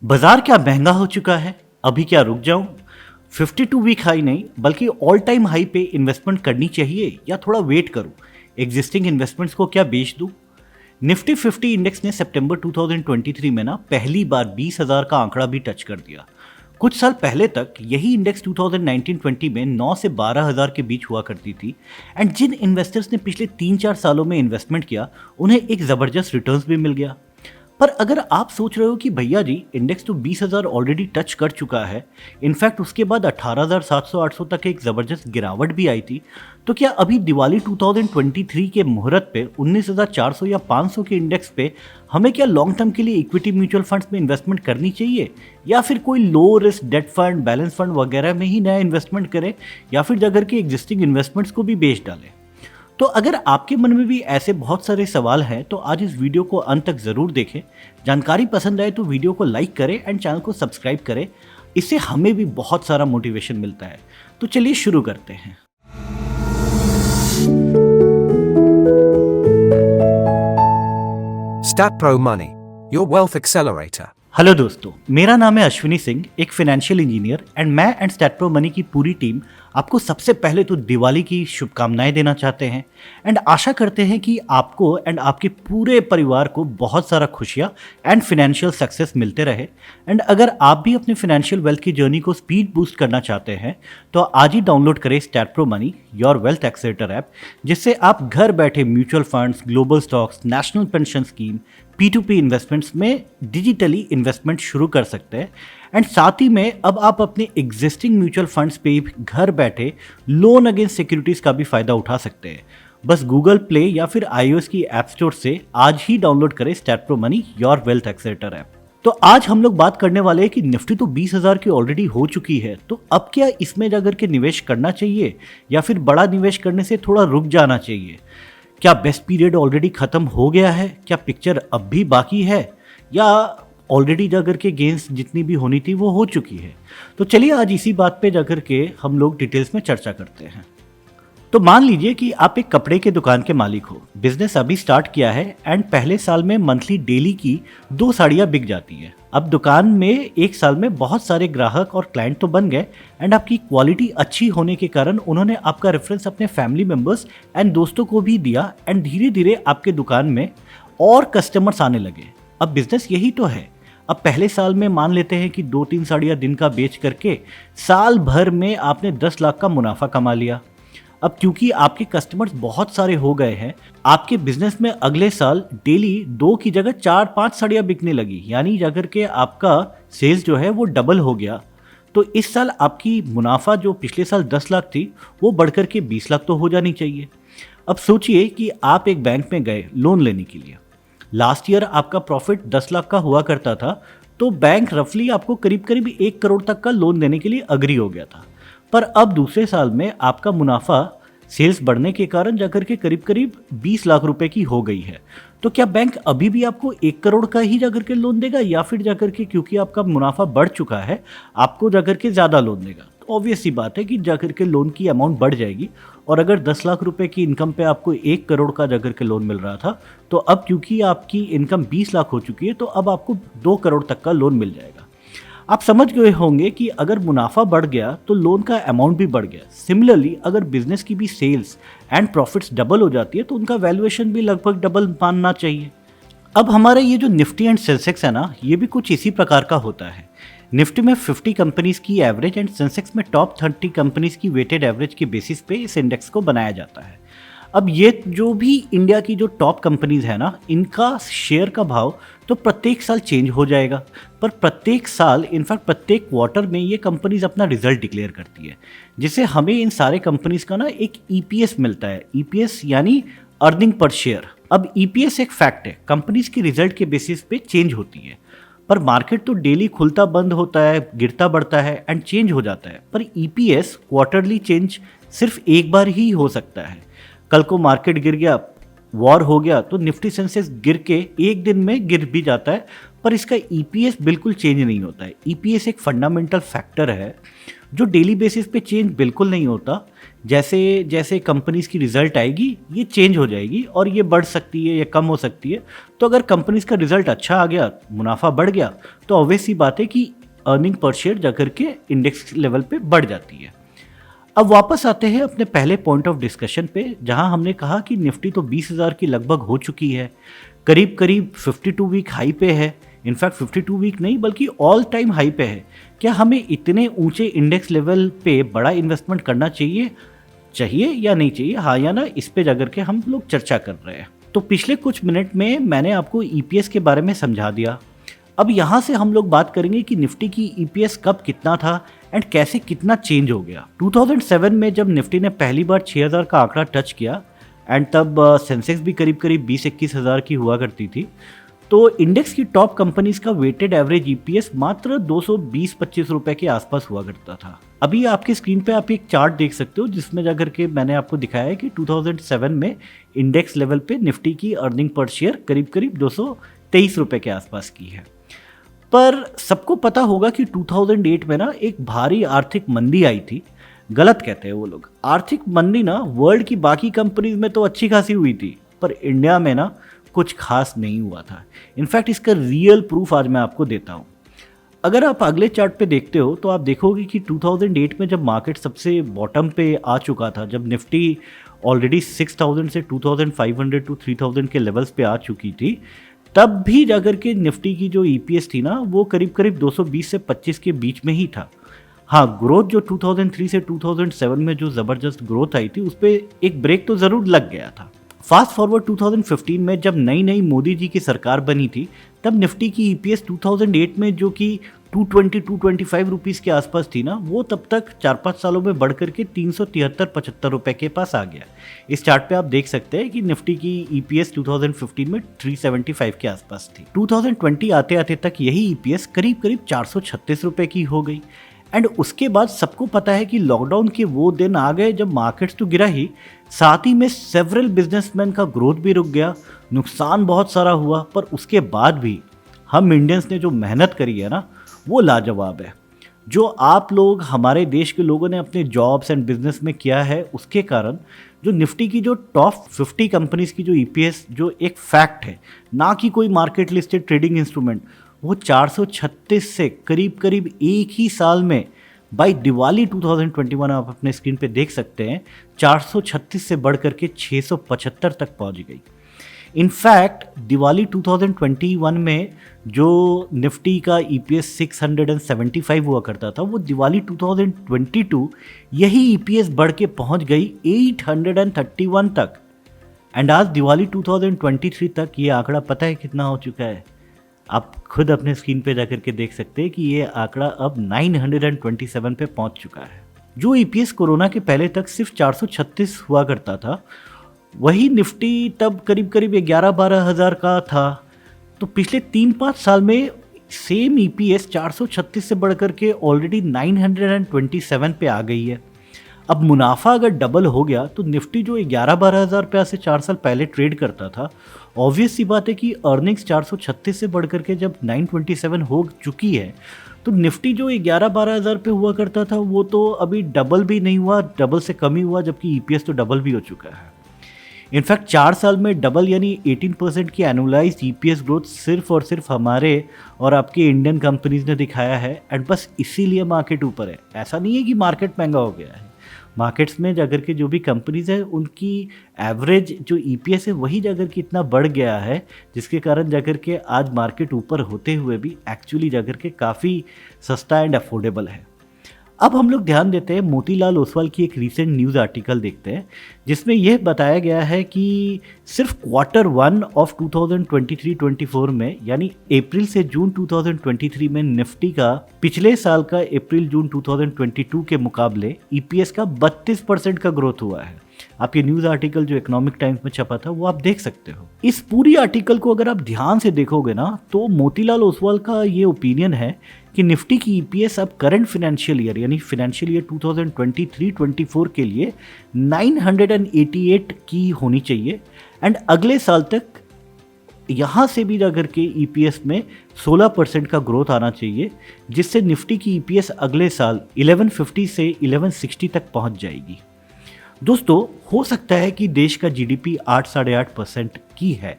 बाजार क्या महंगा हो चुका है? अभी क्या रुक जाऊं? 52 वीक हाई नहीं बल्कि ऑल टाइम हाई पे इन्वेस्टमेंट करनी चाहिए या थोड़ा वेट करूं? एग्जिस्टिंग इन्वेस्टमेंट्स को क्या बेच दूं? निफ्टी 50 इंडेक्स ने सितंबर 2023 में ना पहली बार 20,000 का आंकड़ा भी टच कर दिया। कुछ साल पहले तक यही इंडेक्स 2019-20 में 9 से 12,000 के बीच हुआ करती थी। एंड जिन इन्वेस्टर्स ने पिछले 3-4 सालों में इन्वेस्टमेंट किया उन्हें एक ज़बरदस्त रिटर्न्स भी मिल गया। पर अगर आप सोच रहे हो कि भैया जी इंडेक्स तो 20,000 ऑलरेडी टच कर चुका है, इनफैक्ट उसके बाद 18,700-800 तक एक ज़बरदस्त गिरावट भी आई थी, तो क्या अभी दिवाली 2023 के मुहूर्त पे 19,400 या 500 के इंडेक्स पे हमें क्या लॉन्ग टर्म के लिए इक्विटी म्यूचुअल फंड्स में इन्वेस्टमेंट करनी चाहिए, या फिर कोई low risk debt fund, balance fund वगैरह में ही नया इन्वेस्टमेंट करें, या फिर अगर के एग्जिस्टिंग इन्वेस्टमेंट्स को भी बेच डालें? तो अगर आपके मन में भी ऐसे बहुत सारे सवाल हैं तो आज इस वीडियो को अंत तक ज़रूर देखें। जानकारी पसंद आए तो वीडियो को लाइक करें एंड चैनल को सब्सक्राइब करें, इससे हमें भी बहुत सारा मोटिवेशन मिलता है। तो चलिए शुरू करते हैं। StatPro Money, your wealth accelerator. Hello दोस्तों, मेरा नाम है अश्विनी सिंह, एक फाइनेंशियल इंजीनियर, एंड मैं एंड स्टैटप्रो मनी की पूरी टीम आपको सबसे पहले तो दिवाली की शुभकामनाएं देना चाहते हैं एंड आशा करते हैं कि आपको एंड आपके पूरे परिवार को बहुत सारा खुशियां एंड फाइनेंशियल सक्सेस मिलते रहे। एंड अगर आप भी अपने फाइनेंशियल वेल्थ की जर्नी को स्पीड बूस्ट करना चाहते हैं तो आज ही डाउनलोड करें StatPro money your wealth accelerator app, जिससे आप घर बैठे mutual funds, global stocks, national pension scheme, P2P investments में डिजिटली इन्वेस्टमेंट शुरू कर सकते हैं। एंड साथ ही में अब आप अपने एग्जिस्टिंग म्यूचुअल फंड्स पे घर बैठे लोन अगेंस्ट सिक्योरिटीज़ का भी फ़ायदा उठा सकते हैं। बस गूगल प्ले या फिर iOS की ऐप स्टोर से आज ही डाउनलोड करें StatPro money your wealth accelerator app. तो आज हम लोग बात करने वाले हैं कि निफ्टी तो 20,000 की ऑलरेडी हो चुकी है, तो अब क्या इसमें जाकर के निवेश करना चाहिए या फिर बड़ा निवेश करने से थोड़ा रुक जाना चाहिए? क्या बेस्ट पीरियड ऑलरेडी खत्म हो गया है? क्या पिक्चर अब भी बाकी है, या ऑलरेडी जाकर के गेंस जितनी भी होनी थी वो हो चुकी है? तो चलिए आज इसी बात पे जाकर के हम लोग डिटेल्स में चर्चा करते हैं। तो मान लीजिए कि आप एक कपड़े के दुकान के मालिक हो, बिजनेस अभी स्टार्ट किया है एंड पहले साल में मंथली डेली की 2 साड़ियाँ बिक जाती है। अब दुकान में एक साल में बहुत सारे ग्राहक और क्लाइंट तो बन गए एंड आपकी क्वालिटी अच्छी होने के कारण उन्होंने आपका रेफरेंस अपने फैमिली मेंबर्स एंड दोस्तों को भी दिया एंड धीरे धीरे आपके दुकान में और कस्टमर्स आने लगे। अब बिजनेस यही तो है। अब पहले साल में मान लेते हैं कि 2-3 साड़ियाँ दिन का बेच करके साल भर में आपने 10 लाख का मुनाफा कमा लिया। अब क्योंकि आपके कस्टमर्स बहुत सारे हो गए हैं, आपके बिजनेस में अगले साल डेली 2 की जगह 4-5 साड़ियाँ बिकने लगी, यानी जाकर के आपका सेल्स जो है वो डबल हो गया। तो इस साल आपकी मुनाफा जो पिछले साल 10 लाख थी वो बढ़कर के 20 लाख तो हो जानी चाहिए। अब सोचिए कि आप एक बैंक में गए लोन लेने के लिए। लास्ट ईयर आपका प्रॉफिट 10 लाख का हुआ करता था, तो बैंक रफली आपको करीब करीब 1 करोड़ तक का लोन देने के लिए अग्री हो गया था। पर अब दूसरे साल में आपका मुनाफा सेल्स बढ़ने के कारण जाकर के करीब करीब 20 लाख रुपए की हो गई है। तो क्या बैंक अभी भी आपको 1 करोड़ का ही जाकर के लोन देगा, या फिर जाकर के क्योंकि आपका मुनाफा बढ़ चुका है आपको जाकर के ज़्यादा लोन देगा? तो ऑब्वियस सी बात है कि जाकर के लोन की अमाउंट बढ़ जाएगी। और अगर 10 लाख रुपए की इनकम पे आपको 1 करोड़ का जाकर के लोन मिल रहा था, तो अब क्योंकि आपकी इनकम 20 लाख हो चुकी है तो अब आपको 2 करोड़ तक का लोन मिल जाएगा। आप समझ गए होंगे कि अगर मुनाफा बढ़ गया तो लोन का अमाउंट भी बढ़ गया। सिमिलरली अगर बिजनेस की भी सेल्स एंड प्रॉफिट्स डबल हो जाती है तो उनका वैल्यूएशन भी लगभग डबल मानना चाहिए। अब हमारे ये जो निफ्टी एंड सेंसेक्स है ना, ये भी कुछ इसी प्रकार का होता है। निफ्टी में 50 कंपनीज की एवरेज एंड सेंसेक्स में टॉप 30 कंपनीज की वेटेड एवरेज के बेसिस पे इस इंडेक्स को बनाया जाता है। अब ये जो भी इंडिया की जो टॉप कंपनीज है ना, इनका शेयर का भाव तो प्रत्येक साल चेंज हो जाएगा, पर प्रत्येक साल इनफैक्ट प्रत्येक क्वार्टर में ये कंपनीज अपना रिजल्ट डिक्लेयर करती है, जिससे हमें इन सारे कंपनीज का ना एक ईपीएस मिलता है। ईपीएस यानी अर्निंग पर शेयर। अब ईपीएस एक फैक्ट है, कंपनीज की रिजल्ट के बेसिस पे चेंज होती है, पर मार्केट तो डेली खुलता बंद होता है, गिरता बढ़ता है एंड चेंज हो जाता है। पर ईपीएस क्वार्टरली चेंज सिर्फ एक बार ही हो सकता है। कल को मार्केट गिर गया, वॉर हो गया, तो निफ्टी सेंसेक्स गिर के एक दिन में गिर भी जाता है, पर इसका ईपीएस बिल्कुल चेंज नहीं होता है। ईपीएस एक फंडामेंटल फैक्टर है जो डेली बेसिस पे चेंज बिल्कुल नहीं होता, जैसे जैसे कंपनीज की रिजल्ट आएगी ये चेंज हो जाएगी और ये बढ़ सकती है या कम हो सकती है। तो अगर कंपनीज का रिजल्ट अच्छा आ गया, मुनाफा बढ़ गया, तो ऑब्वियस सी बात है कि अर्निंग पर शेयर जाकर के इंडेक्स लेवल पे बढ़ जाती है। अब वापस आते हैं अपने पहले पॉइंट ऑफ डिस्कशन पे, जहां हमने कहा कि निफ्टी तो 20,000 की लगभग हो चुकी है, करीब करीब 52 वीक हाई पे है। इनफैक्ट 52 वीक नहीं बल्कि ऑल टाइम हाई पे है। क्या हमें इतने ऊंचे इंडेक्स लेवल पे बड़ा इन्वेस्टमेंट करना चाहिए या नहीं चाहिए, हाँ या ना, इस पे जाकर के हम लोग चर्चा कर रहे हैं। तो पिछले कुछ मिनट में मैंने आपको ईपीएस के बारे में समझा दिया। अब यहाँ से हम लोग बात करेंगे कि निफ्टी की ईपीएस कब कितना था एंड कैसे कितना चेंज हो गया। 2007 में जब निफ्टी ने पहली बार 6,000 का आंकड़ा टच किया एंड तब सेंसेक्स भी करीब करीब 20-21 हज़ार की हुआ करती थी, तो इंडेक्स की टॉप कंपनीज का वेटेड एवरेज ईपीएस मात्र 220-25 रुपए के आसपास हुआ करता था। अभी आपकी स्क्रीन पे आप एक चार्ट देख सकते हो जिसमें जाकर के मैंने आपको दिखाया है कि 2007 में इंडेक्स लेवल पे निफ्टी की अर्निंग पर शेयर करीब करीब 223 रुपए के आसपास की है। पर सबको पता होगा कि 2008 में ना एक भारी आर्थिक मंदी आई थी। गलत कहते हैं वो लोग, आर्थिक मंदी ना वर्ल्ड की बाकी कंपनीज में तो अच्छी खासी हुई थी, पर इंडिया में ना कुछ खास नहीं हुआ था। इनफैक्ट इसका रियल प्रूफ आज मैं आपको देता हूँ। अगर आप अगले चार्ट पे देखते हो तो आप देखोगे कि 2008 में जब मार्केट सबसे बॉटम पे आ चुका था, जब निफ्टी ऑलरेडी 6,000 से 2,500 टू 3,000 के लेवल्स पे आ चुकी थी, तब भी जाकर के निफ्टी की जो ईपीएस थी ना वो करीब करीब 220 से 25 के बीच में ही था। हाँ, ग्रोथ जो 2003 से 2007 में जो ज़बरदस्त ग्रोथ आई थी उस पर एक ब्रेक तो ज़रूर लग गया था। फास्ट फॉरवर्ड 2015 में जब नई मोदी जी की सरकार बनी थी, तब निफ्टी की ईपीएस 2008 में जो कि 220-225 रुपीज़ के आसपास थी ना, वो तब तक 4-5 सालों में बढ़ करके 373-75 रुपए के पास आ गया। इस चार्ट पे आप देख सकते हैं कि निफ्टी की ईपीएस 2015 में 375 के आसपास थी। 2020 आते आते तक यही ईपीएस करीब करीब 436 रुपए की हो गई। एंड उसके बाद सबको पता है कि लॉकडाउन के वो दिन आ गए जब मार्केट्स तो गिरा ही, साथ ही में सेवरल बिजनेसमैन का ग्रोथ भी रुक गया, नुकसान बहुत सारा हुआ, पर उसके बाद भी हम इंडियंस ने जो मेहनत करी है ना वो लाजवाब है। जो आप लोग, हमारे देश के लोगों ने अपने जॉब्स एंड बिजनेस में किया है, उसके कारण जो निफ्टी की जो टॉप 50 कंपनीज की जो ईपीएस, जो एक फैक्ट है ना कि कोई मार्केट लिस्टेड ट्रेडिंग इंस्ट्रूमेंट, वो 436 से करीब करीब एक ही साल में बाई दिवाली 2021 आप अपने स्क्रीन पे देख सकते हैं 436 से बढ़ करके 675 तक पहुंच गई। इनफैक्ट दिवाली 2021 में जो निफ्टी का ईपीएस 675 हुआ करता था, वो दिवाली 2022 यही ईपीएस बढ़ के पहुंच गई 831 तक। एंड आज दिवाली 2023 तक ये आंकड़ा पता है कितना हो चुका है? आप खुद अपने स्क्रीन पे जाकर के देख सकते हैं कि ये आंकड़ा अब 927 पे पहुंच चुका है। जो ईपीएस कोरोना के पहले तक सिर्फ 436 हुआ करता था, वही निफ्टी तब करीब करीब 11-12 हज़ार का था। तो पिछले 3-5 साल में सेम ईपीएस 436 से बढ़कर के ऑलरेडी 927 पे आ गई है। अब मुनाफा अगर डबल हो गया तो निफ्टी जो 11-12 हज़ार पे से 4 साल पहले ट्रेड करता था, ऑब्वियस सी बात है कि अर्निंग्स 436 से बढ़कर के जब 927 हो चुकी है, तो निफ्टी जो 11-12 हज़ार पे हुआ करता था वो तो अभी डबल भी नहीं हुआ, डबल से कम ही हुआ, जबकि ईपीएस तो डबल भी हो चुका है। इनफैक्ट 4 साल में डबल यानी 18% की एनुअलाइज्ड ईपीएस ग्रोथ सिर्फ और सिर्फ हमारे और आपके इंडियन कंपनीज ने दिखाया है। एंड बस इसीलिए मार्केट ऊपर है। ऐसा नहीं है कि मार्केट महंगा हो गया है। मार्केट्स में जाकर के जो भी कंपनीज है उनकी एवरेज जो ईपीएस है वही जाकर के इतना बढ़ गया है, जिसके कारण जाकर के आज मार्केट ऊपर होते हुए भी एक्चुअली जाकर के काफ़ी सस्ता एंड अफोर्डेबल है। अब हम लोग ध्यान देते हैं, मोतीलाल ओसवाल की एक रीसेंट न्यूज़ आर्टिकल देखते हैं जिसमें यह बताया गया है कि सिर्फ Q1 ऑफ 2023-24 में, यानी अप्रैल से जून 2023 में निफ्टी का पिछले साल का अप्रैल-जून 2022 के मुकाबले ईपीएस का 32% का ग्रोथ हुआ है। आप ये न्यूज़ आर्टिकल जो इकोनॉमिक टाइम्स में छपा था वो आप देख सकते हो। इस पूरी आर्टिकल को अगर आप ध्यान से देखोगे ना, तो मोतीलाल ओसवाल का ये ओपिनियन है कि निफ्टी की ईपीएस अब करंट फाइनेंशियल ईयर यानी फाइनेंशियल ईयर 2023-24 के लिए 988 की होनी चाहिए। एंड अगले साल तक यहाँ से भी जाकर के ईपीएस में 16% का ग्रोथ आना चाहिए, जिससे निफ्टी की ईपीएस अगले साल 1150 से 1160 तक पहुँच जाएगी। दोस्तों, हो सकता है कि देश का जीडीपी 8-8.5% की है,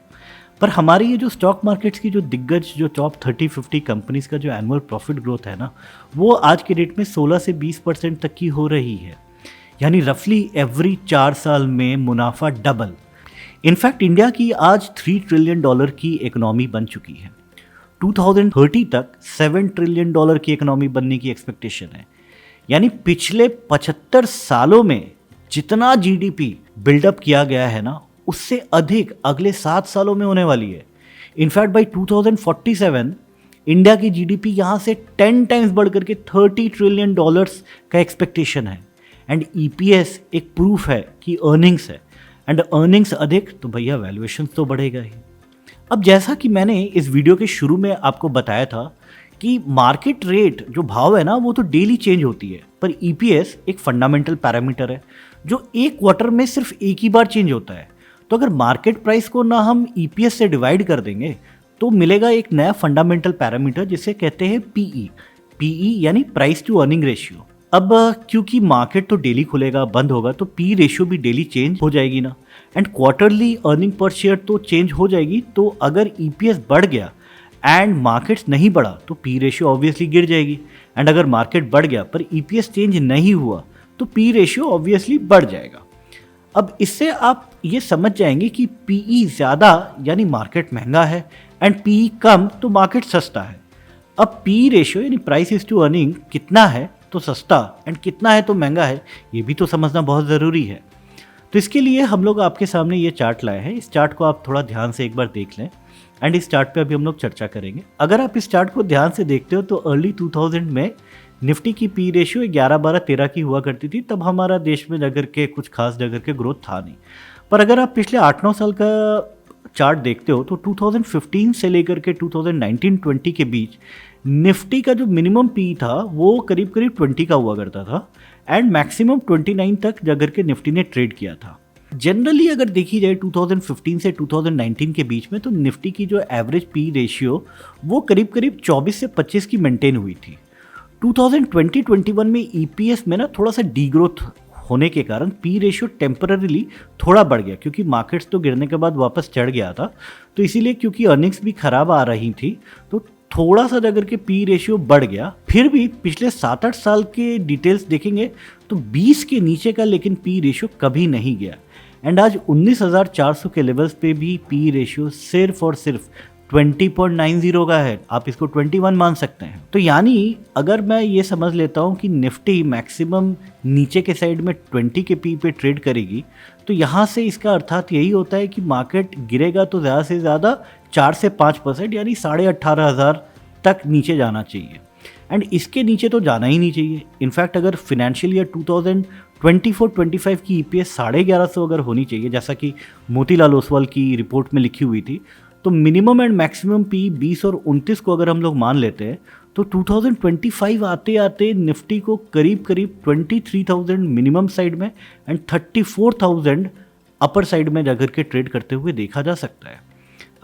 पर हमारे ये जो स्टॉक मार्केट्स की जो दिग्गज जो टॉप 30-50 कंपनीज का जो एनुअल प्रॉफिट ग्रोथ है ना, वो आज के डेट में 16 से 20% तक की हो रही है। यानी रफली एवरी 4 साल में मुनाफा डबल। इनफैक्ट इंडिया की आज $3 ट्रिलियन की इकोनॉमी बन चुकी है। 2030 तक $7 ट्रिलियन की इकोनॉमी बनने की एक्सपेक्टेशन है। यानी पिछले 75 सालों में जितना जीडीपी बिल्डअप किया गया है ना, उससे अधिक अगले 7 सालों में होने वाली है। इनफैक्ट बाई 2047 इंडिया की जीडीपी यहाँ से 10 टाइम्स बढ़ करके $30 ट्रिलियन का एक्सपेक्टेशन है। एंड ईपीएस एक प्रूफ है कि अर्निंग्स है, एंड अर्निंग्स अधिक तो भैया वैल्यूएशन तो बढ़ेगा ही। अब जैसा कि मैंने इस वीडियो के शुरू में आपको बताया था कि मार्केट रेट जो भाव है ना, वो तो डेली चेंज होती है, पर ईपीएस एक फंडामेंटल पैरामीटर है जो एक क्वार्टर में सिर्फ एक ही बार चेंज होता है। तो अगर मार्केट प्राइस को ना हम ईपीएस से डिवाइड कर देंगे तो मिलेगा एक नया फंडामेंटल पैरामीटर जिसे कहते हैं पीई यानी प्राइस टू अर्निंग रेशियो। अब क्योंकि मार्केट तो डेली खुलेगा बंद होगा, तो पी रेशियो भी डेली चेंज हो जाएगी ना, and quarterly earning per share तो चेंज हो जाएगी। तो अगर ईपीएस बढ़ गया एंड मार्केट्स नहीं बढ़ा तो पी रेशियो ऑब्वियसली गिर जाएगी, एंड अगर मार्केट बढ़ गया पर ईपीएस चेंज नहीं हुआ तो पी रेशियो ऑब्वियसली बढ़ जाएगा। अब इससे आप ये समझ जाएंगे कि पीई ज़्यादा यानी मार्केट महंगा है, एंड पीई कम तो मार्केट सस्ता है। अब पी रेशियो यानी प्राइस इज टू अर्निंग कितना है तो सस्ता, एंड कितना है तो महंगा है, ये भी तो समझना बहुत ज़रूरी है। तो इसके लिए हम लोग आपके सामने ये चार्ट लाए हैं। इस चार्ट को आप थोड़ा ध्यान से एक बार देख लें, एंड इस चार्ट पे अभी हम लोग चर्चा करेंगे। अगर आप इस चार्ट को ध्यान से देखते हो तो अर्ली 2000 में निफ्टी की पी रेशियो 11, 12, 13 की हुआ करती थी। तब हमारा देश में जगह के कुछ खास जगह के ग्रोथ था नहीं। पर अगर आप पिछले 8-9 साल का चार्ट देखते हो तो 2015 से लेकर के 2019-20 के बीच निफ्टी का जो मिनिमम पी था वो करीब करीब 20 का हुआ करता था, एंड मैक्सिमम 29 तक जगह के निफ्टी ने ट्रेड किया था। जनरली अगर देखी जाए 2015 से 2019 के बीच में तो निफ्टी की जो एवरेज पी रेशियो वो करीब करीब 24 से 25 की मेंटेन हुई थी। 2020-21 में ईपीएस में ना थोड़ा सा डीग्रोथ होने के कारण पी रेशियो टेम्पररीली थोड़ा बढ़ गया, क्योंकि मार्केट्स तो गिरने के बाद वापस चढ़ गया था, तो इसीलिए क्योंकि अर्निंग्स भी खराब आ रही थी तो थोड़ा सा जगह के पी रेशियो बढ़ गया। फिर भी पिछले 7-8 साल के डिटेल्स देखेंगे तो 20 के नीचे का लेकिन पी रेशियो कभी नहीं गया, एंड आज 19,400 के लेवल्स पे भी पी रेशियो सिर्फ और सिर्फ 20.90 का है। आप इसको 21 मान सकते हैं। तो यानी अगर मैं ये समझ लेता हूँ कि निफ्टी मैक्सिमम नीचे के साइड में 20 के पी पे ट्रेड करेगी, तो यहाँ से इसका अर्थात यही होता है कि मार्केट गिरेगा तो ज़्यादा से ज़्यादा 4 से 5% यानी 18,500 तक नीचे जाना चाहिए, एंड इसके नीचे तो जाना ही नहीं चाहिए। इनफैक्ट अगर फिनेंशियल ईयर 2024-25 की ईपीएस 1150 अगर होनी चाहिए, जैसा कि मोतीलाल ओसवाल की रिपोर्ट में लिखी हुई थी, तो मिनिमम एंड मैक्सिमम पी 20 और 29 को अगर हम लोग मान लेते हैं तो 2025 आते आते निफ्टी को करीब करीब 23,000 मिनिमम साइड में एंड 34,000 अपर साइड में जाकर के ट्रेड करते हुए देखा जा सकता है।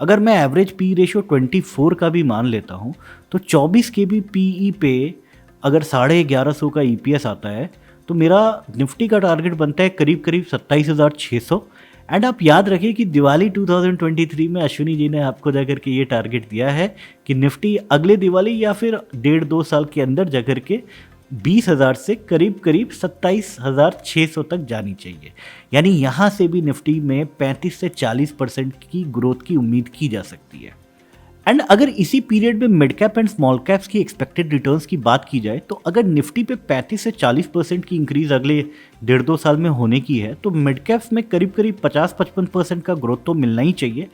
अगर मैं एवरेज पी रेशियो 24 का भी मान लेता हूँ तो 24 के भी पीई पे अगर 1150 का ईपीएस आता है तो मेरा निफ्टी का टारगेट बनता है करीब करीब 27,600। एंड आप याद रखिए कि दिवाली 2023 में अश्विनी जी ने आपको जाकर के ये टारगेट दिया है कि निफ्टी अगले दिवाली या फिर 1.5-2 साल के अंदर जाकर के 20,000 से करीब करीब 27,600 तक जानी चाहिए। यानी यहाँ से भी निफ्टी में 35 से 40% की ग्रोथ की उम्मीद की जा सकती है। एंड अगर इसी पीरियड में mid cap and small caps की एक्सपेक्टेड रिटर्न्स की बात की जाए तो अगर निफ्टी पे 35 से 40% की इंक्रीज अगले 1.5-2 साल में होने की है तो मिड कैप्स में करीब करीब 50-55% का ग्रोथ तो मिलना ही चाहिए,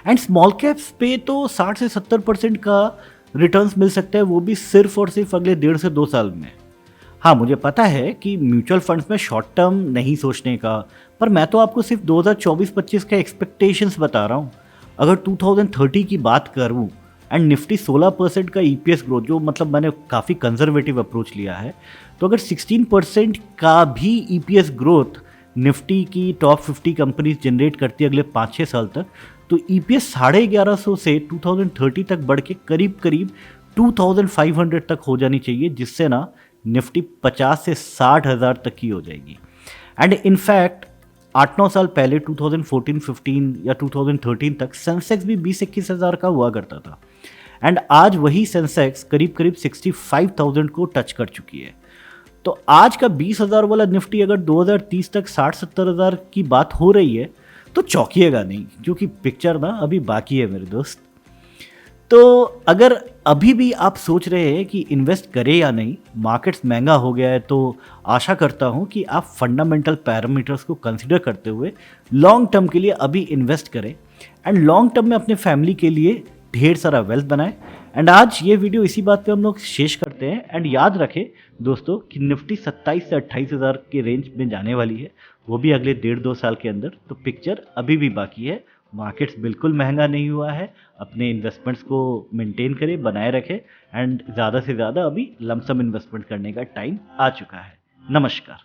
एंड स्मॉल कैप्स पे तो 60 से 70% का रिटर्न्स मिल सकता है, वो भी सिर्फ और सिर्फ अगले 1.5 से 2 साल में। हाँ, मुझे पता है कि म्यूचुअल फंड्स में शॉर्ट टर्म नहीं सोचने का, पर मैं तो आपको सिर्फ 2024-25 का एक्सपेक्टेशंस बता रहा हूँ। अगर 2030 की बात करूँ एंड निफ्टी 16% का ईपीएस ग्रोथ, जो मतलब मैंने काफ़ी कंजर्वेटिव अप्रोच लिया है, तो अगर 16% का भी ईपीएस ग्रोथ निफ्टी की टॉप 50 कंपनीज जनरेट करती है अगले 5-6 साल तक, तो ईपीएस 1150 से 2030 तक बढ़ के करीब करीब 2500 तक हो जानी चाहिए, जिससे ना निफ्टी 50 से 60 हज़ार तक की हो जाएगी। एंड इनफैक्ट 8-9 साल पहले 2014-15 या 2013 तक सेंसेक्स भी 20-21 हज़ार का हुआ करता था एंड आज वही सेंसेक्स करीब करीब 65,000 को टच कर चुकी है। तो आज का 20,000 वाला निफ्टी अगर 2030 तक 60-70 हज़ार की बात हो रही है तो चौंकिएगा नहीं, क्योंकि पिक्चर ना अभी बाकी है मेरे दोस्त। तो अगर अभी भी आप सोच रहे हैं कि इन्वेस्ट करें या नहीं, मार्केट्स महंगा हो गया है, तो आशा करता हूं कि आप फंडामेंटल पैरामीटर्स को कंसीडर करते हुए लॉन्ग टर्म के लिए अभी इन्वेस्ट करें एंड लॉन्ग टर्म में अपने फैमिली के लिए ढेर सारा वेल्थ बनाएं। एंड आज ये वीडियो इसी बात पे हम लोग शेष करते हैं। एंड याद रखें दोस्तों कि निफ्टी 27 से 28 हज़ार के रेंज में जाने वाली है, वो भी अगले 1.5-2 साल के अंदर। तो पिक्चर अभी भी बाकी है, मार्केट्स बिल्कुल महंगा नहीं हुआ है। अपने इन्वेस्टमेंट्स को मेंटेन करें, बनाए रखें एंड ज़्यादा से ज़्यादा अभी लमसम इन्वेस्टमेंट करने का टाइम आ चुका है। नमस्कार।